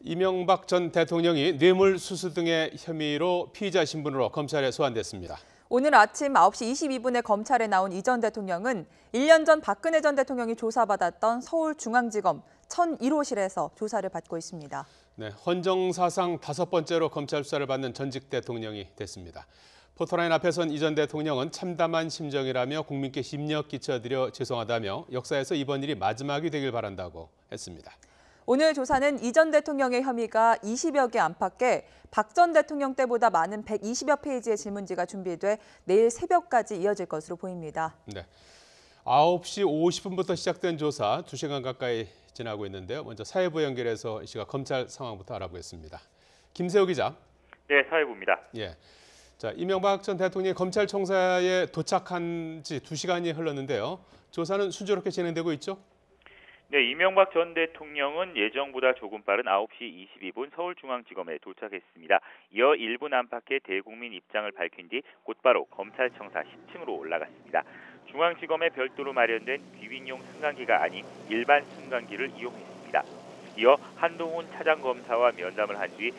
이명박 전 대통령이 뇌물수수 등의 혐의로 피의자 신분으로 검찰에 소환됐습니다. 오늘 아침 9시 22분에 검찰에 나온 이 전 대통령은 1년 전 박근혜 전 대통령이 조사받았던 서울중앙지검 1001호실에서 조사를 받고 있습니다. 네, 헌정사상 5번째로 검찰 수사를 받는 전직 대통령이 됐습니다. 포토라인 앞에 선 이 전 대통령은 참담한 심정이라며 국민께 심력 끼쳐드려 죄송하다며 역사에서 이번 일이 마지막이 되길 바란다고 했습니다. 오늘 조사는 이 전 대통령의 혐의가 20여 개 안팎에 박 전 대통령 때보다 많은 120여 페이지의 질문지가 준비돼 내일 새벽까지 이어질 것으로 보입니다. 네, 9시 50분부터 시작된 조사 2시간 가까이 지나고 있는데요. 먼저 사회부 연결해서 이 시각 검찰 상황부터 알아보겠습니다. 김세호 기자. 네, 사회부입니다. 예. 자, 이명박 전 대통령이 검찰청사에 도착한 지 2시간이 흘렀는데요. 조사는 순조롭게 진행되고 있죠? 네, 이명박 전 대통령은 예정보다 조금 빠른 9시 22분 서울중앙지검에 도착했습니다. 이어 1분 안팎의 대국민 입장을 밝힌 뒤 곧바로 검찰청사 10층으로 올라갔습니다. 중앙지검에 별도로 마련된 귀빈용 승강기가 아닌 일반 승강기를 이용했습니다. 이어 한동훈 차장검사와 면담을 한 뒤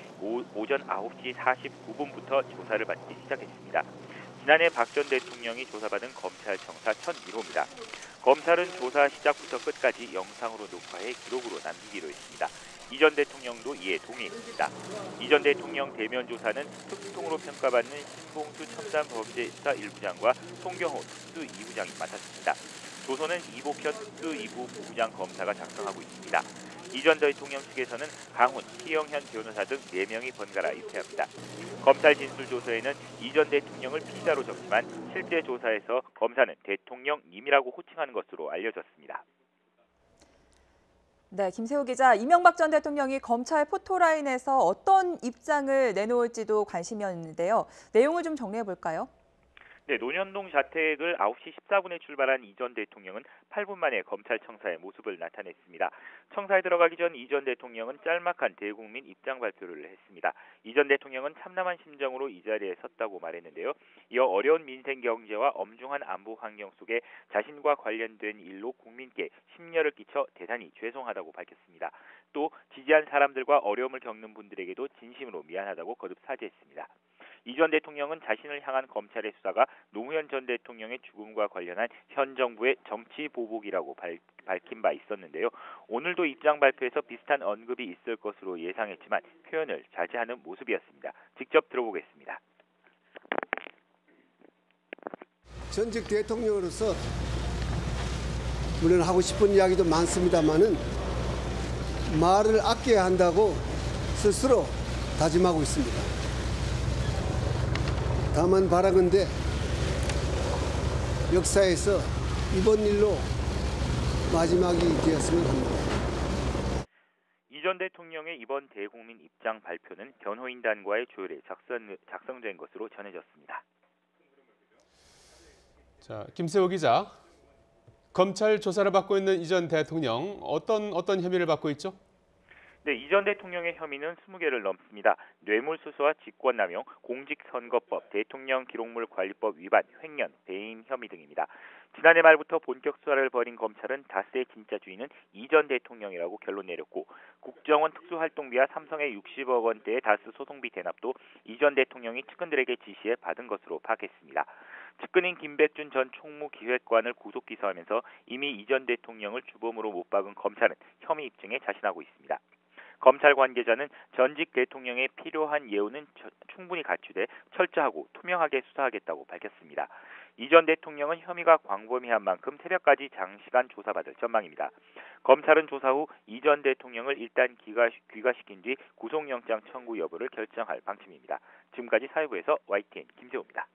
오전 9시 49분부터 조사를 받기 시작했습니다. 지난해 박 전 대통령이 조사받은 검찰청사 1001호입니다. 검찰은 조사 시작부터 끝까지 영상으로 녹화해 기록으로 남기기로 했습니다. 이 전 대통령도 이에 동의했습니다. 이 전 대통령 대면 조사는 특수통으로 평가받는 신봉수 첨단범죄수사 1부장과 송경호 특수 2부장이 맡았습니다. 조서는 이복현 특수 2부 부부장 검사가 작성하고 있습니다. 이 전 대통령 측에서는 강훈, 희영현 변호사 등 4명이 번갈아 입회합니다. 검찰 진술조서에는 이 전 대통령을 피의자로 적지만 실제 조사에서 검사는 대통령님이라고 호칭하는 것으로 알려졌습니다. 네, 김세호 기자, 이명박 전 대통령이 검찰 포토라인에서 어떤 입장을 내놓을지도 관심이었는데요. 내용을 좀 정리해 볼까요? 네, 논현동 자택을 9시 14분에 출발한 이 전 대통령은 8분 만에 검찰청사에 모습을 나타냈습니다. 청사에 들어가기 전 이 전 대통령은 짤막한 대국민 입장 발표를 했습니다. 이 전 대통령은 참담한 심정으로 이 자리에 섰다고 말했는데요. 이어 어려운 민생 경제와 엄중한 안보 환경 속에 자신과 관련된 일로 국민께 심려를 끼쳐 대단히 죄송하다고 밝혔습니다. 또 지지한 사람들과 어려움을 겪는 분들에게도 진심으로 미안하다고 거듭 사죄했습니다. 이 전 대통령은 자신을 향한 검찰의 수사가 노무현 전 대통령의 죽음과 관련한 현 정부의 정치 보복이라고 밝힌 바 있었는데요. 오늘도 입장 발표에서 비슷한 언급이 있을 것으로 예상했지만 표현을 자제하는 모습이었습니다. 직접 들어보겠습니다. 전직 대통령으로서 물론 하고 싶은 이야기도 많습니다만은 말을 아껴야 한다고 스스로 다짐하고 있습니다. 다만 바라건대 역사에서 이번 일로 마지막이 되었으면 합니다. 이 전 대통령의 이번 대국민 입장 발표는 변호인단과의 조율에 작성된 것으로 전해졌습니다. 자, 김세호 기자. 검찰 조사를 받고 있는 이 전 대통령 어떤 혐의를 받고 있죠? 네, 이 전 대통령의 혐의는 20개를 넘습니다. 뇌물수수와 직권남용, 공직선거법, 대통령기록물관리법 위반, 횡령, 배임 혐의 등입니다. 지난해 말부터 본격 수사를 벌인 검찰은 다스의 진짜 주인은 이 전 대통령이라고 결론 내렸고 국정원 특수활동비와 삼성의 60억 원대의 다스 소송비 대납도 이 전 대통령이 측근들에게 지시해 받은 것으로 파악했습니다. 측근인 김백준 전 총무기획관을 구속 기소하면서 이미 이 전 대통령을 주범으로 못 박은 검찰은 혐의 입증에 자신하고 있습니다. 검찰 관계자는 전직 대통령에 필요한 예우는 충분히 갖추되 철저하고 투명하게 수사하겠다고 밝혔습니다. 이 전 대통령은 혐의가 광범위한 만큼 새벽까지 장시간 조사받을 전망입니다. 검찰은 조사 후 이 전 대통령을 일단 귀가시킨 뒤 구속영장 청구 여부를 결정할 방침입니다. 지금까지 사회부에서 YTN 김세호입니다.